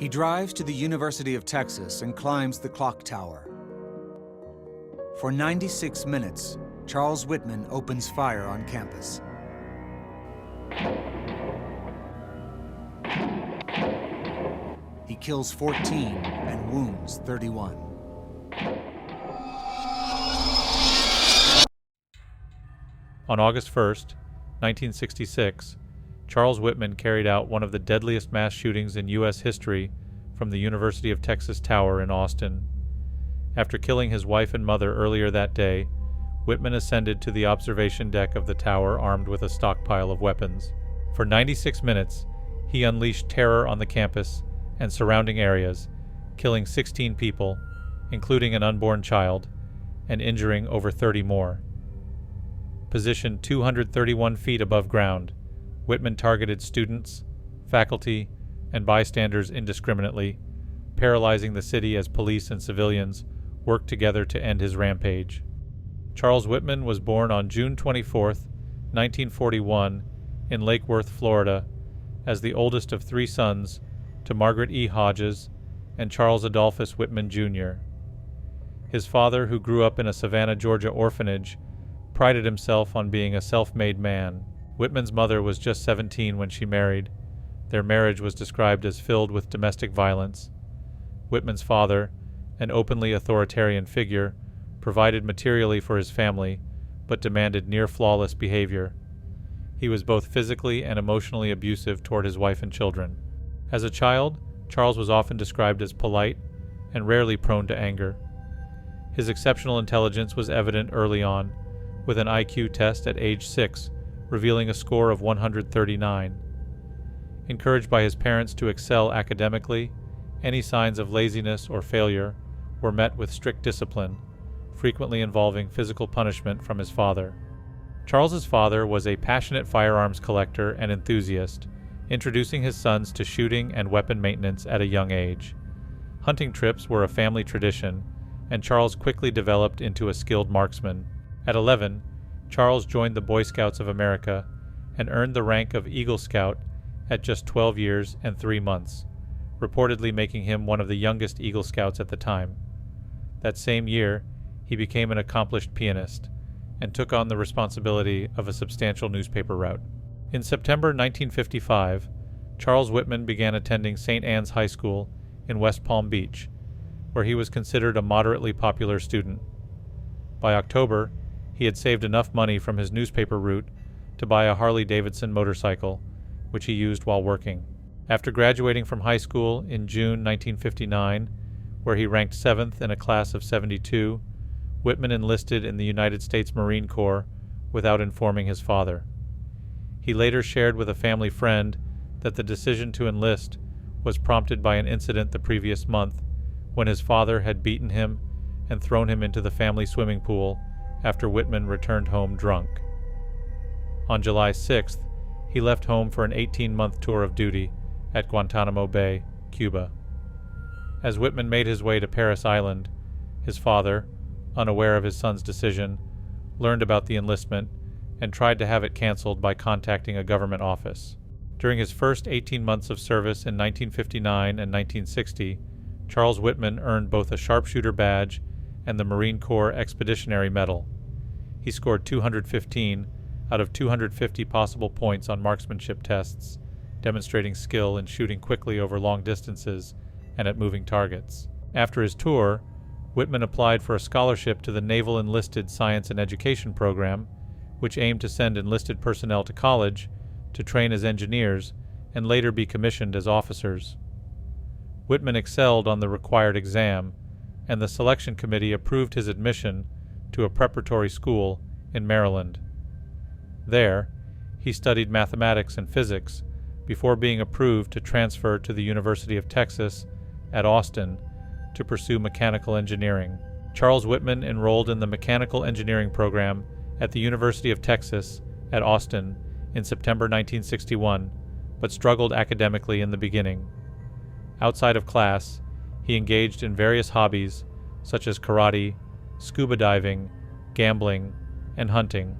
He drives to the University of Texas and climbs the clock tower. For 96 minutes, Charles Whitman opens fire on campus. He kills 14 and wounds 31. On August 1st, 1966, Charles Whitman carried out one of the deadliest mass shootings in U.S. history from the University of Texas Tower in Austin. After killing his wife and mother earlier that day, Whitman ascended to the observation deck of the tower armed with a stockpile of weapons. For 96 minutes, he unleashed terror on the campus and surrounding areas, killing 16 people, including an unborn child, and injuring over 30 more. Positioned 231 feet above ground, Whitman targeted students, faculty, and bystanders indiscriminately, paralyzing the city as police and civilians worked together to end his rampage. Charles Whitman was born on June 24, 1941, in Lake Worth, Florida, as the oldest of 3 sons to Margaret E. Hodges and Charles Adolphus Whitman, Jr. His father, who grew up in a Savannah, Georgia orphanage, prided himself on being a self-made man. Whitman's mother was just 17 when she married. Their marriage was described as filled with domestic violence. Whitman's father, an openly authoritarian figure, provided materially for his family, but demanded near-flawless behavior. He was both physically and emotionally abusive toward his wife and children. As a child, Charles was often described as polite and rarely prone to anger. His exceptional intelligence was evident early on, with an IQ test at age 6 revealing a score of 139. Encouraged by his parents to excel academically, any signs of laziness or failure were met with strict discipline, frequently involving physical punishment from his father. Charles's father was a passionate firearms collector and enthusiast, introducing his sons to shooting and weapon maintenance at a young age. Hunting trips were a family tradition, and Charles quickly developed into a skilled marksman. At 11, Charles joined the Boy Scouts of America and earned the rank of Eagle Scout at just 12 years and 3 months, reportedly making him one of the youngest Eagle Scouts at the time. That same year, he became an accomplished pianist and took on the responsibility of a substantial newspaper route. In September 1955, Charles Whitman began attending St. Anne's High School in West Palm Beach, where he was considered a moderately popular student. By October, he had saved enough money from his newspaper route to buy a Harley-Davidson motorcycle, which he used while working. After graduating from high school in June 1959, where he ranked 7th in a class of 72, Whitman enlisted in the United States Marine Corps without informing his father. He later shared with a family friend that the decision to enlist was prompted by an incident the previous month when his father had beaten him and thrown him into the family swimming pool after Whitman returned home drunk. On July 6th, he left home for an 18-month tour of duty at Guantanamo Bay, Cuba. As Whitman made his way to Parris Island, his father, unaware of his son's decision, learned about the enlistment and tried to have it canceled by contacting a government office. During his first 18 months of service in 1959 and 1960, Charles Whitman earned both a sharpshooter badge and the Marine Corps Expeditionary Medal. He scored 215 out of 250 possible points on marksmanship tests, demonstrating skill in shooting quickly over long distances and at moving targets. After his tour, Whitman applied for a scholarship to the Naval Enlisted Science and Education Program, which aimed to send enlisted personnel to college to train as engineers and later be commissioned as officers. Whitman excelled on the required exam, and the selection committee approved his admission to a preparatory school in Maryland. There, he studied mathematics and physics before being approved to transfer to the University of Texas at Austin to pursue mechanical engineering. Charles Whitman enrolled in the mechanical engineering program at the University of Texas at Austin in September 1961, but struggled academically in the beginning. Outside of class, he engaged in various hobbies such as karate, scuba diving, gambling, and hunting.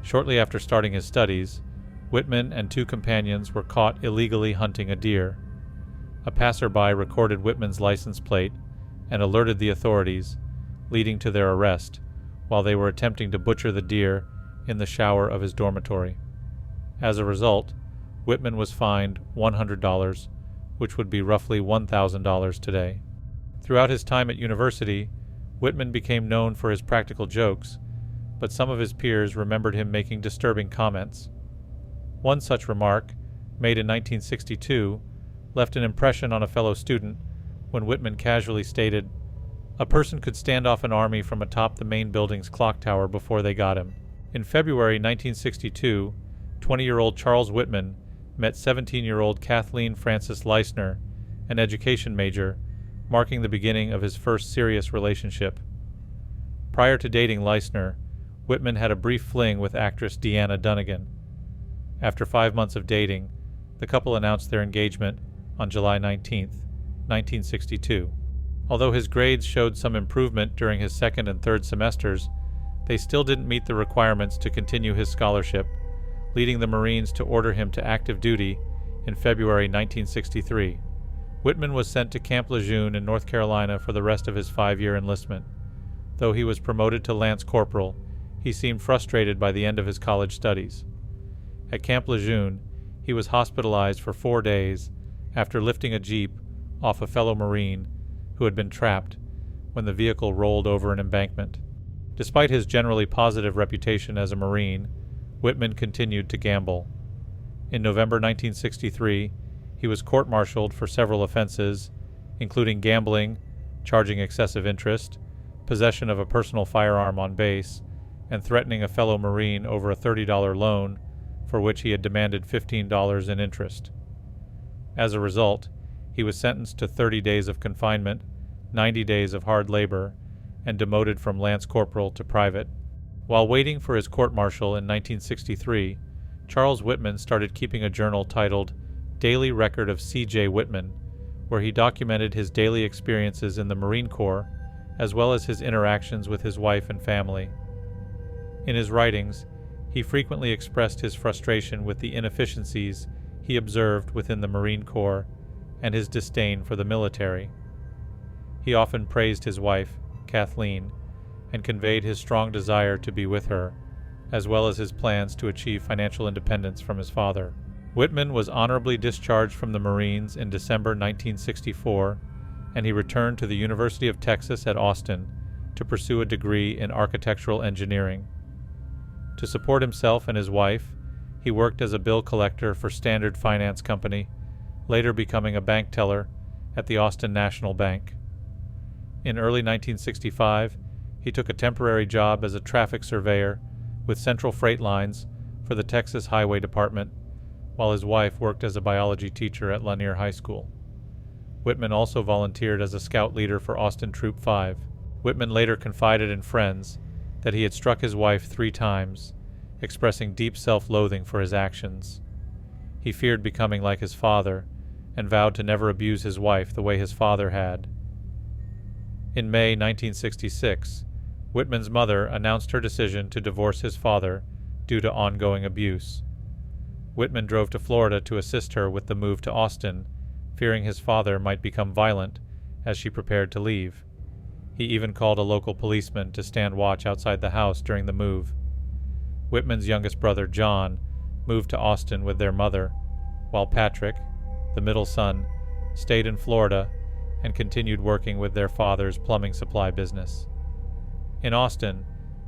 Shortly after starting his studies, Whitman and 2 companions were caught illegally hunting a deer. A passerby recorded Whitman's license plate and alerted the authorities, leading to their arrest while they were attempting to butcher the deer in the shower of his dormitory. As a result, Whitman was fined $100, which would be roughly $1,000 today. Throughout his time at university, Whitman became known for his practical jokes, but some of his peers remembered him making disturbing comments. One such remark, made in 1962, left an impression on a fellow student when Whitman casually stated, "A person could stand off an army from atop the main building's clock tower before they got him." In February 1962, 20-year-old Charles Whitman met 17-year-old Kathleen Frances Leisner, an education major, marking the beginning of his first serious relationship. Prior to dating Leisner, Whitman had a brief fling with actress Deanna Dunnigan. After 5 months of dating, the couple announced their engagement on July 19, 1962. Although his grades showed some improvement during his second and third semesters, they still didn't meet the requirements to continue his scholarship, leading the Marines to order him to active duty in February 1963. Whitman was sent to Camp Lejeune in North Carolina for the rest of his 5-year enlistment. Though he was promoted to Lance Corporal, he seemed frustrated by the end of his college studies. At Camp Lejeune, he was hospitalized for 4 days after lifting a jeep off a fellow Marine who had been trapped when the vehicle rolled over an embankment. Despite his generally positive reputation as a Marine, Whitman continued to gamble. In November 1963, he was court-martialed for several offenses, including gambling, charging excessive interest, possession of a personal firearm on base, and threatening a fellow Marine over a $30 loan for which he had demanded $15 in interest. As a result, he was sentenced to 30 days of confinement, 90 days of hard labor, and demoted from Lance Corporal to private. While waiting for his court-martial in 1963, Charles Whitman started keeping a journal titled Daily Record of C.J. Whitman, where he documented his daily experiences in the Marine Corps, as well as his interactions with his wife and family. In his writings, he frequently expressed his frustration with the inefficiencies he observed within the Marine Corps and his disdain for the military. He often praised his wife, Kathleen, and conveyed his strong desire to be with her, as well as his plans to achieve financial independence from his father. Whitman was honorably discharged from the Marines in December 1964, and he returned to the University of Texas at Austin to pursue a degree in architectural engineering. To support himself and his wife, he worked as a bill collector for Standard Finance Company, later becoming a bank teller at the Austin National Bank. In early 1965, he took a temporary job as a traffic surveyor with Central Freight Lines for the Texas Highway Department, while his wife worked as a biology teacher at Lanier High School. Whitman also volunteered as a scout leader for Austin Troop 5. Whitman later confided in friends that he had struck his wife 3 times, expressing deep self-loathing for his actions. He feared becoming like his father and vowed to never abuse his wife the way his father had. In May 1966, Whitman's mother announced her decision to divorce his father due to ongoing abuse. Whitman drove to Florida to assist her with the move to Austin, fearing his father might become violent as she prepared to leave. He even called a local policeman to stand watch outside the house during the move. Whitman's youngest brother, John, moved to Austin with their mother, while Patrick, the middle son, stayed in Florida and continued working with their father's plumbing supply business. In Austin,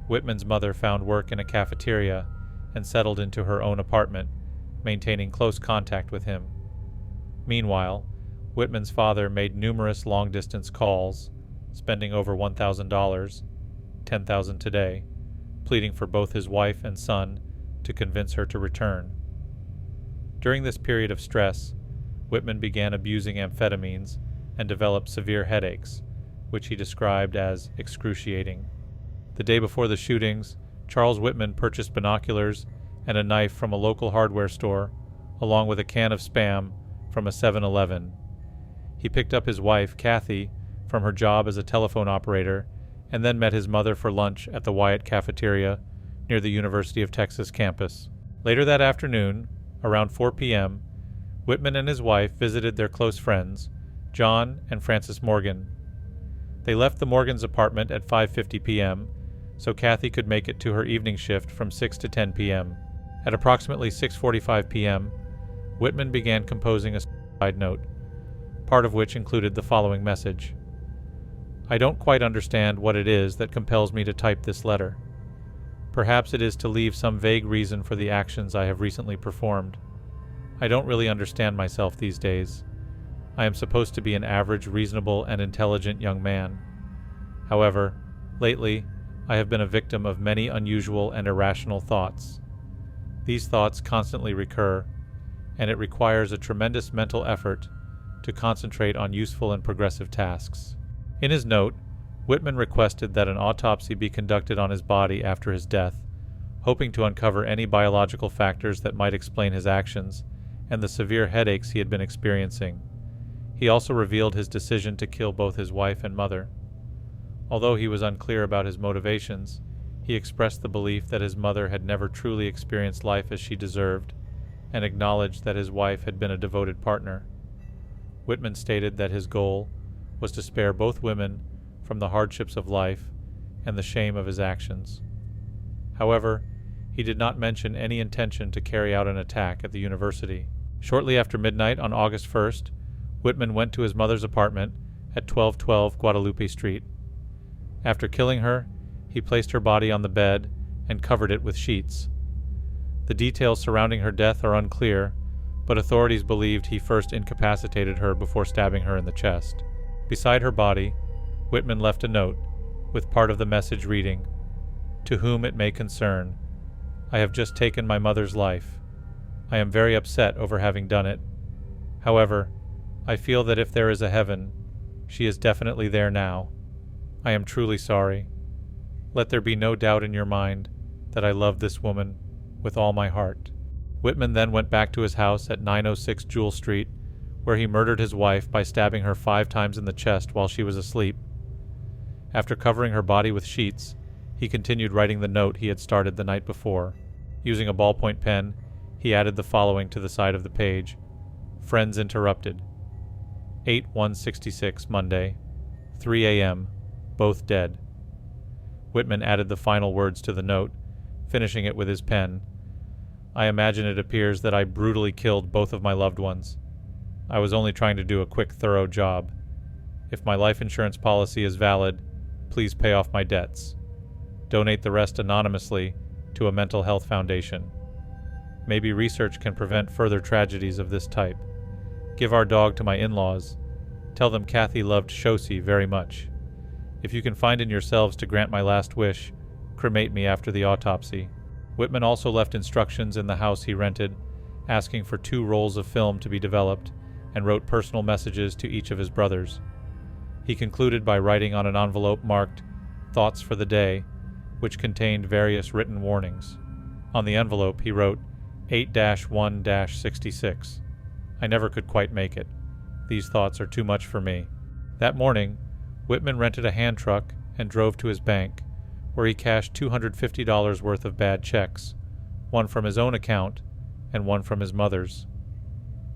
Whitman's mother found work in a cafeteria and settled into her own apartment, maintaining close contact with him. Meanwhile, Whitman's father made numerous long-distance calls, spending over $1,000, $10,000 today, pleading for both his wife and son to convince her to return. During this period of stress, Whitman began abusing amphetamines and developed severe headaches, which he described as excruciating. The day before the shootings, Charles Whitman purchased binoculars and a knife from a local hardware store, along with a can of Spam from a 7-Eleven. He picked up his wife, Kathy, from her job as a telephone operator, and then met his mother for lunch at the Wyatt Cafeteria near the University of Texas campus. Later that afternoon, around 4 p.m., Whitman and his wife visited their close friends, John and Frances Morgan. They left the Morgans' apartment at 5:50 p.m., so Kathy could make it to her evening shift from 6 to 10 p.m. At approximately 6:45 p.m., Whitman began composing a suicide note, part of which included the following message. I don't quite understand what it is that compels me to type this letter. Perhaps it is to leave some vague reason for the actions I have recently performed. I don't really understand myself these days. I am supposed to be an average, reasonable, and intelligent young man. However, lately, I have been a victim of many unusual and irrational thoughts. These thoughts constantly recur, and it requires a tremendous mental effort to concentrate on useful and progressive tasks. In his note, Whitman requested that an autopsy be conducted on his body after his death, hoping to uncover any biological factors that might explain his actions and the severe headaches he had been experiencing. He also revealed his decision to kill both his wife and mother. Although he was unclear about his motivations, he expressed the belief that his mother had never truly experienced life as she deserved, and acknowledged that his wife had been a devoted partner. Whitman stated that his goal was to spare both women from the hardships of life and the shame of his actions. However, he did not mention any intention to carry out an attack at the university. Shortly after midnight on August 1st, Whitman went to his mother's apartment at 1212 Guadalupe Street. After killing her, he placed her body on the bed and covered it with sheets. The details surrounding her death are unclear, but authorities believed he first incapacitated her before stabbing her in the chest. Beside her body, Whitman left a note, with part of the message reading, "To whom it may concern, I have just taken my mother's life. I am very upset over having done it. However, I feel that if there is a heaven, she is definitely there now. I am truly sorry. Let there be no doubt in your mind that I love this woman with all my heart." Whitman then went back to his house at 906 Jewel Street, where he murdered his wife by stabbing her 5 times in the chest while she was asleep. After covering her body with sheets, he continued writing the note he had started the night before. Using a ballpoint pen, he added the following to the side of the page: "Friends interrupted. 8/1/66 Monday, 3 a.m., both dead." Whitman added the final words to the note, finishing it with his pen. "I imagine it appears that I brutally killed both of my loved ones. I was only trying to do a quick, thorough job. If my life insurance policy is valid, please pay off my debts. Donate the rest anonymously to a mental health foundation. Maybe research can prevent further tragedies of this type. Give our dog to my in-laws. Tell them Kathy loved Shosi very much. If you can find in yourselves to grant my last wish, cremate me after the autopsy." Whitman also left instructions in the house he rented, asking for 2 rolls of film to be developed, and wrote personal messages to each of his brothers. He concluded by writing on an envelope marked "Thoughts for the Day," which contained various written warnings. On the envelope he wrote 8-1-66. "I never could quite make it. These thoughts are too much for me." That morning, Whitman rented a hand truck and drove to his bank, where he cashed $250 worth of bad checks, one from his own account and one from his mother's.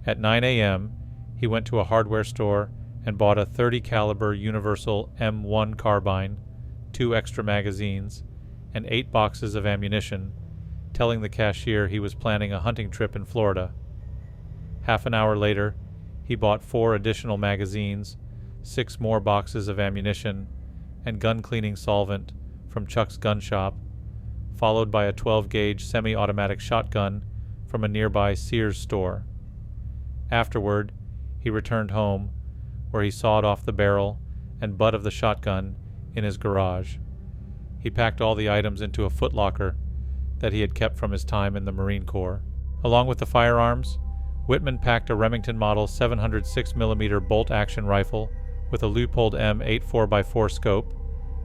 At 9 a.m., he went to a hardware store and bought a .30 caliber Universal M1 carbine, 2 extra magazines, and 8 boxes of ammunition, telling the cashier he was planning a hunting trip in Florida. Half an hour later, he bought 4 additional magazines, 6 more boxes of ammunition, and gun cleaning solvent from Chuck's gun shop, followed by a 12-gauge semi-automatic shotgun from a nearby Sears store. Afterward, he returned home, where he sawed off the barrel and butt of the shotgun in his garage. He packed all the items into a footlocker that he had kept from his time in the Marine Corps. Along with the firearms, Whitman packed a Remington Model 706mm bolt-action rifle with a Leupold M8 4x4 scope,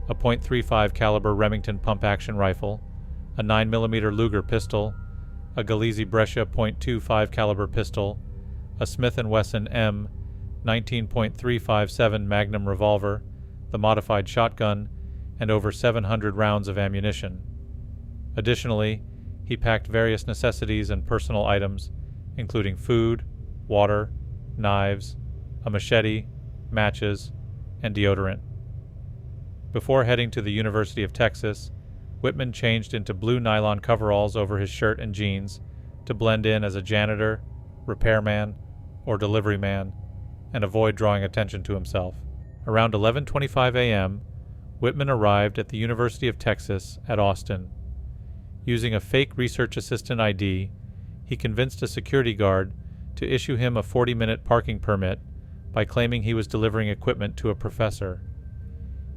a .35 caliber Remington pump-action rifle, a 9mm Luger pistol, a Galeazzi Brescia .25 caliber pistol, a Smith & Wesson M 19.357 Magnum revolver, the modified shotgun, and over 700 rounds of ammunition. Additionally, he packed various necessities and personal items, including food, water, knives, a machete, matches, and deodorant. Before heading to the University of Texas, Whitman changed into blue nylon coveralls over his shirt and jeans to blend in as a janitor, repairman, or delivery man, and avoid drawing attention to himself. Around 11:25 a.m., Whitman arrived at the University of Texas at Austin. Using a fake research assistant ID, he convinced a security guard to issue him a 40-minute parking permit by claiming he was delivering equipment to a professor.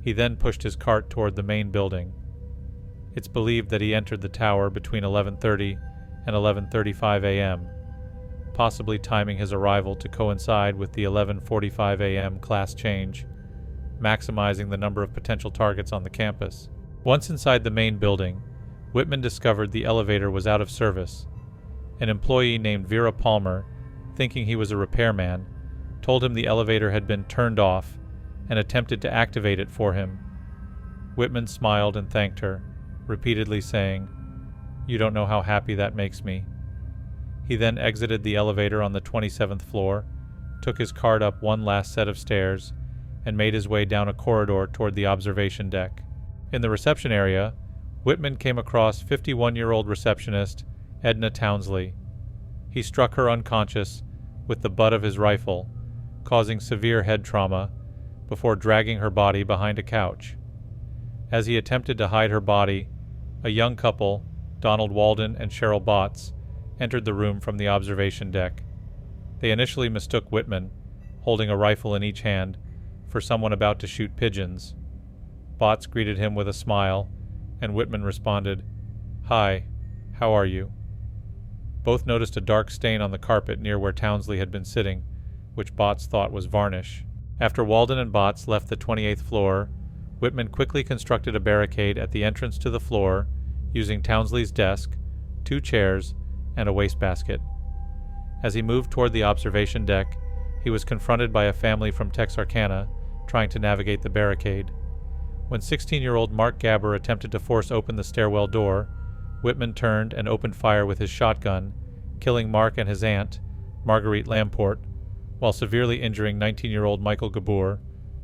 He then pushed his cart toward the main building. It's believed that he entered the tower between 11:30 and 11:35 a.m., possibly timing his arrival to coincide with the 11:45 a.m. class change, maximizing the number of potential targets on the campus. Once inside the main building, Whitman discovered the elevator was out of service. An employee named Vera Palmer, thinking he was a repairman, told him the elevator had been turned off and attempted to activate it for him. Whitman smiled and thanked her, repeatedly saying, "You don't know how happy that makes me." He then exited the elevator on the 27th floor, took his cart up one last set of stairs, and made his way down a corridor toward the observation deck. In the reception area, Whitman came across 51-year-old receptionist Edna Townsley. He struck her unconscious with the butt of his rifle, causing severe head trauma, before dragging her body behind a couch. As he attempted to hide her body, a young couple, Donald Walden and Cheryl Botts, entered the room from the observation deck. They initially mistook Whitman, holding a rifle in each hand, for someone about to shoot pigeons. Botts greeted him with a smile, and Whitman responded, "Hi, how are you?" Both noticed a dark stain on the carpet near where Townsley had been sitting, which Botts thought was varnish. After Walden and Botts left the 28th floor, Whitman quickly constructed a barricade at the entrance to the floor using Townsley's desk, 2 chairs, and a wastebasket. As he moved toward the observation deck, he was confronted by a family from Texarkana trying to navigate the barricade. When 16-year-old Mark Gabber attempted to force open the stairwell door, Whitman turned and opened fire with his shotgun, killing Mark and his aunt, Marguerite Lamport, while severely injuring 19-year-old Michael Gabor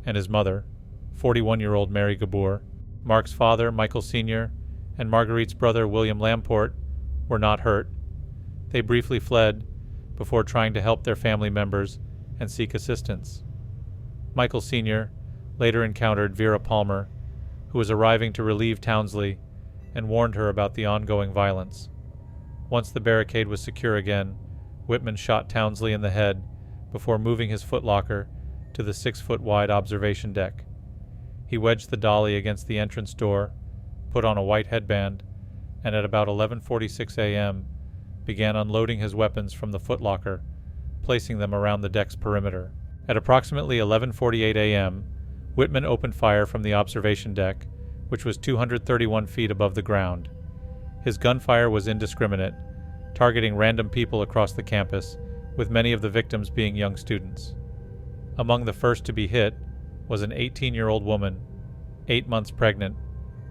and his mother, 41-year-old Mary Gabor. Mark's father, Michael Sr., and Marguerite's brother, William Lamport, were not hurt. They briefly fled before trying to help their family members and seek assistance. Michael Sr. later encountered Vera Palmer, who was arriving to relieve Townsley, and warned her about the ongoing violence. Once the barricade was secure again, Whitman shot Townsley in the head before moving his footlocker to the 6-foot-wide observation deck. He wedged the dolly against the entrance door, put on a white headband, and at about 11:46 a.m. began unloading his weapons from the footlocker, placing them around the deck's perimeter. At approximately 11:48 a.m., Whitman opened fire from the observation deck, which was 231 feet above the ground. His gunfire was indiscriminate, targeting random people across the campus, with many of the victims being young students. Among the first to be hit was an 18-year-old woman, 8 months pregnant,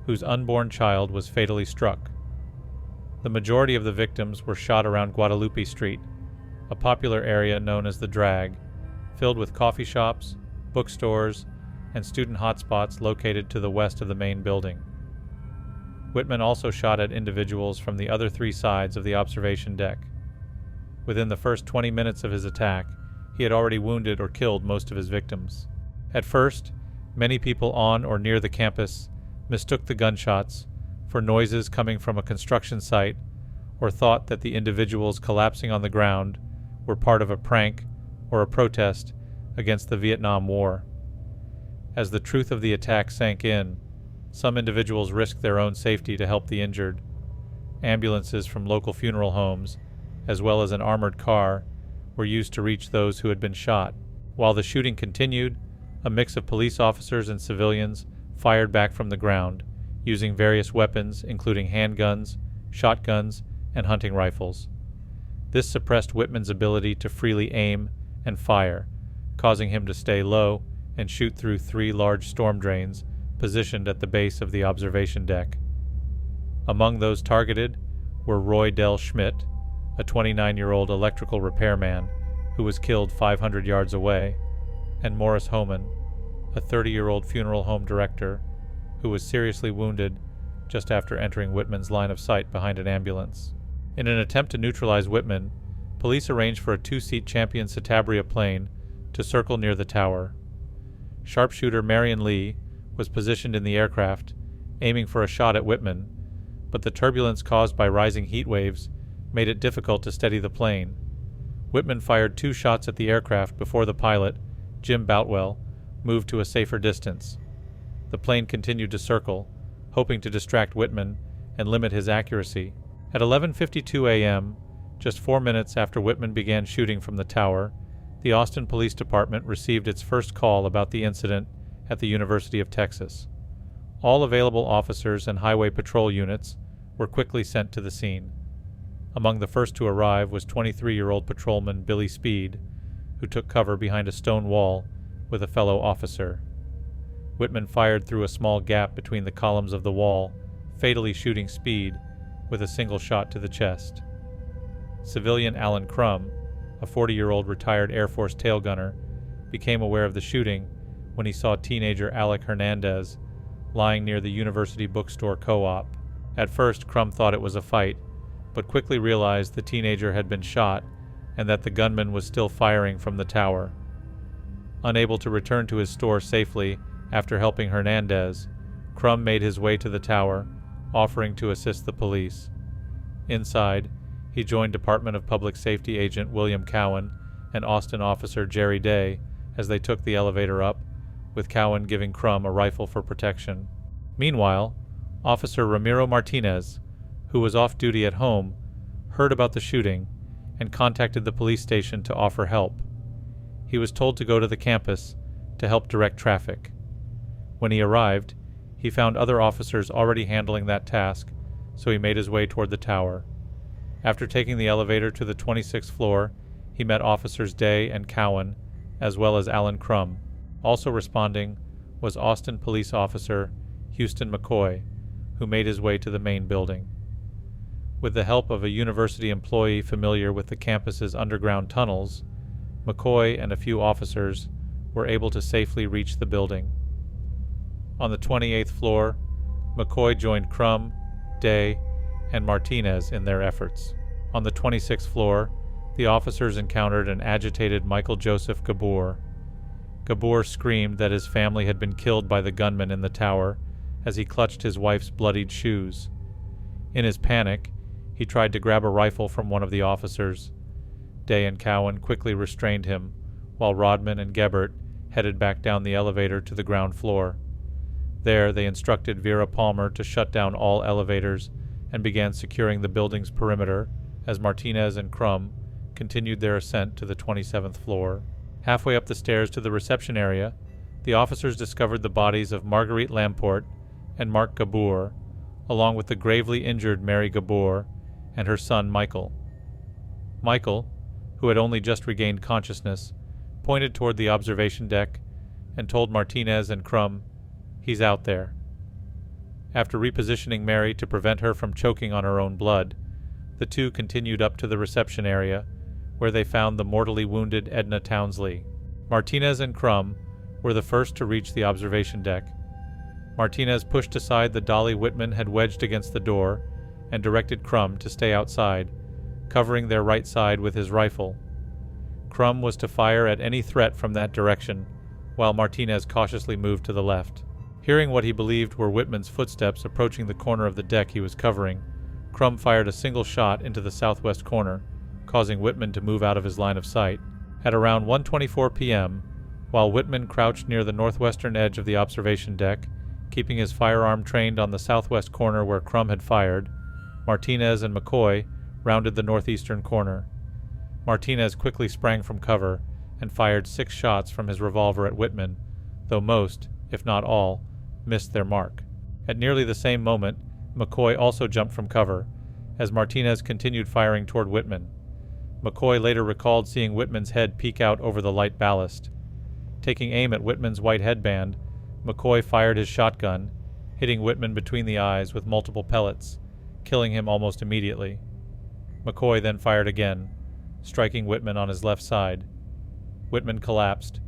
whose unborn child was fatally struck. The majority of the victims were shot around Guadalupe Street, a popular area known as the Drag, filled with coffee shops, bookstores, and student hotspots located to the west of the main building. Whitman also shot at individuals from the other 3 sides of the observation deck. Within the first 20 minutes of his attack, he had already wounded or killed most of his victims. At first, many people on or near the campus mistook the gunshots for noises coming from a construction site or thought that the individuals collapsing on the ground were part of a prank or a protest against the Vietnam War. As the truth of the attack sank in, some individuals risked their own safety to help the injured. Ambulances from local funeral homes, as well as an armored car, were used to reach those who had been shot. While the shooting continued, a mix of police officers and civilians fired back from the ground, using various weapons including handguns, shotguns, and hunting rifles. This suppressed Whitman's ability to freely aim and fire, causing him to stay low and shoot through 3 large storm drains positioned at the base of the observation deck. Among those targeted were Roy Dell Schmidt, a 29-year-old electrical repairman who was killed 500 yards away, and Morris Homan, a 30-year-old funeral home director, who was seriously wounded just after entering Whitman's line of sight behind an ambulance. In an attempt to neutralize Whitman, police arranged for a 2-seat Champion Citabria plane to circle near the tower. Sharpshooter Marion Lee was positioned in the aircraft, aiming for a shot at Whitman, but the turbulence caused by rising heat waves made it difficult to steady the plane. Whitman fired 2 shots at the aircraft before the pilot, Jim Boutwell, moved to a safer distance. The plane continued to circle, hoping to distract Whitman and limit his accuracy. At 11:52 a.m., just 4 minutes after Whitman began shooting from the tower, the Austin Police Department received its first call about the incident at the University of Texas. All available officers and highway patrol units were quickly sent to the scene. Among the first to arrive was 23-year-old patrolman Billy Speed, who took cover behind a stone wall with a fellow officer. Whitman fired through a small gap between the columns of the wall, fatally shooting Speed with a single shot to the chest. Civilian Alan Crum, a 40-year-old retired Air Force tail gunner, became aware of the shooting when he saw teenager Alec Hernandez lying near the University Bookstore Co-op. At first, Crum thought it was a fight, but quickly realized the teenager had been shot and that the gunman was still firing from the tower. Unable to return to his store safely after helping Hernandez, Crum made his way to the tower, offering to assist the police. Inside, he joined Department of Public Safety agent William Cowan and Austin officer Jerry Day as they took the elevator up, with Cowan giving Crum a rifle for protection. Meanwhile, Officer Ramiro Martinez, who was off duty at home, heard about the shooting and contacted the police station to offer help. He was told to go to the campus to help direct traffic. When he arrived, he found other officers already handling that task, so he made his way toward the tower. After taking the elevator to the 26th floor, he met Officers Day and Cowan, as well as Alan Crum. Also responding was Austin Police Officer Houston McCoy, who made his way to the main building. With the help of a university employee familiar with the campus's underground tunnels, McCoy and a few officers were able to safely reach the building. On the 28th floor, McCoy joined Crum, Day, and Martinez in their efforts. On the 26th floor, the officers encountered an agitated Michael Joseph Gabor. Gabor screamed that his family had been killed by the gunman in the tower as he clutched his wife's bloodied shoes. In his panic, he tried to grab a rifle from one of the officers. Day and Cowan quickly restrained him, while Rodman and Gebert headed back down the elevator to the ground floor. There, they instructed Vera Palmer to shut down all elevators and began securing the building's perimeter as Martinez and Crum continued their ascent to the 27th floor. Halfway up the stairs to the reception area, the officers discovered the bodies of Marguerite Lamport and Mark Gabor, along with the gravely injured Mary Gabor and her son Michael. Michael, who had only just regained consciousness, pointed toward the observation deck and told Martinez and Crum, "He's out there." After repositioning Mary to prevent her from choking on her own blood, the two continued up to the reception area, where they found the mortally wounded Edna Townsley. Martinez and Crum were the first to reach the observation deck. Martinez pushed aside the dolly Whitman had wedged against the door and directed Crum to stay outside, covering their right side with his rifle. Crum was to fire at any threat from that direction, while Martinez cautiously moved to the left. Hearing what he believed were Whitman's footsteps approaching the corner of the deck he was covering, Crum fired a single shot into the southwest corner, causing Whitman to move out of his line of sight. At around 1:24 p.m., while Whitman crouched near the northwestern edge of the observation deck, keeping his firearm trained on the southwest corner where Crum had fired, Martinez and McCoy rounded the northeastern corner. Martinez quickly sprang from cover and fired 6 shots from his revolver at Whitman, though most, if not all, missed their mark. At nearly the same moment, McCoy also jumped from cover, as Martinez continued firing toward Whitman. McCoy later recalled seeing Whitman's head peek out over the light ballast. Taking aim at Whitman's white headband, McCoy fired his shotgun, hitting Whitman between the eyes with multiple pellets, killing him almost immediately. McCoy then fired again, striking Whitman on his left side. Whitman collapsed,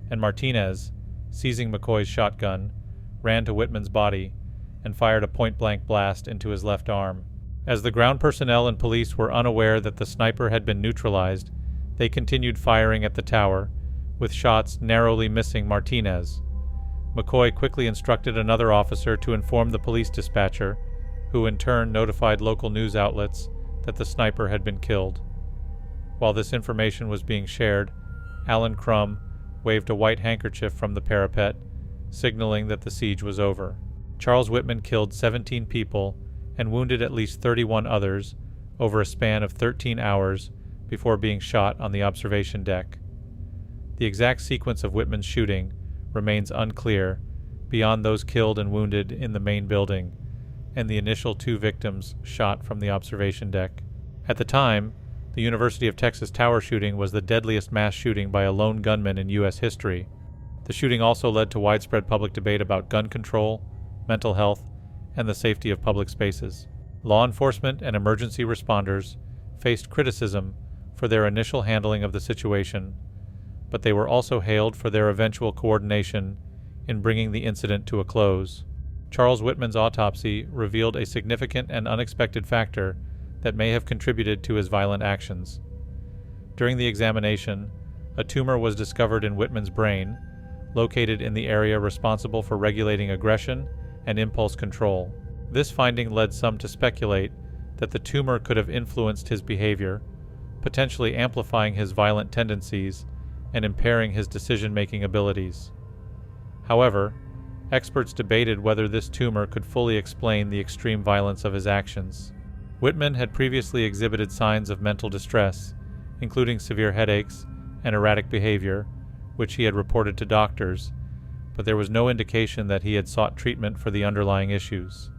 and Martinez, seizing McCoy's shotgun, ran to Whitman's body and fired a point-blank blast into his left arm. As the ground personnel and police were unaware that the sniper had been neutralized, they continued firing at the tower, with shots narrowly missing Martinez. McCoy quickly instructed another officer to inform the police dispatcher, who in turn notified local news outlets that the sniper had been killed. While this information was being shared, Alan Crum waved a white handkerchief from the parapet, signaling that the siege was over. Charles Whitman killed 17 people and wounded at least 31 others over a span of 13 hours before being shot on the observation deck. The exact sequence of Whitman's shooting remains unclear beyond those killed and wounded in the main building and the initial 2 victims shot from the observation deck. At the time, the University of Texas Tower shooting was the deadliest mass shooting by a lone gunman in U.S. history. The shooting also led to widespread public debate about gun control, mental health, and the safety of public spaces. Law enforcement and emergency responders faced criticism for their initial handling of the situation, but they were also hailed for their eventual coordination in bringing the incident to a close. Charles Whitman's autopsy revealed a significant and unexpected factor that may have contributed to his violent actions. During the examination, a tumor was discovered in Whitman's brain, located in the area responsible for regulating aggression and impulse control. This finding led some to speculate that the tumor could have influenced his behavior, potentially amplifying his violent tendencies and impairing his decision-making abilities. However, experts debated whether this tumor could fully explain the extreme violence of his actions. Whitman had previously exhibited signs of mental distress, including severe headaches and erratic behavior, which he had reported to doctors, but there was no indication that he had sought treatment for the underlying issues.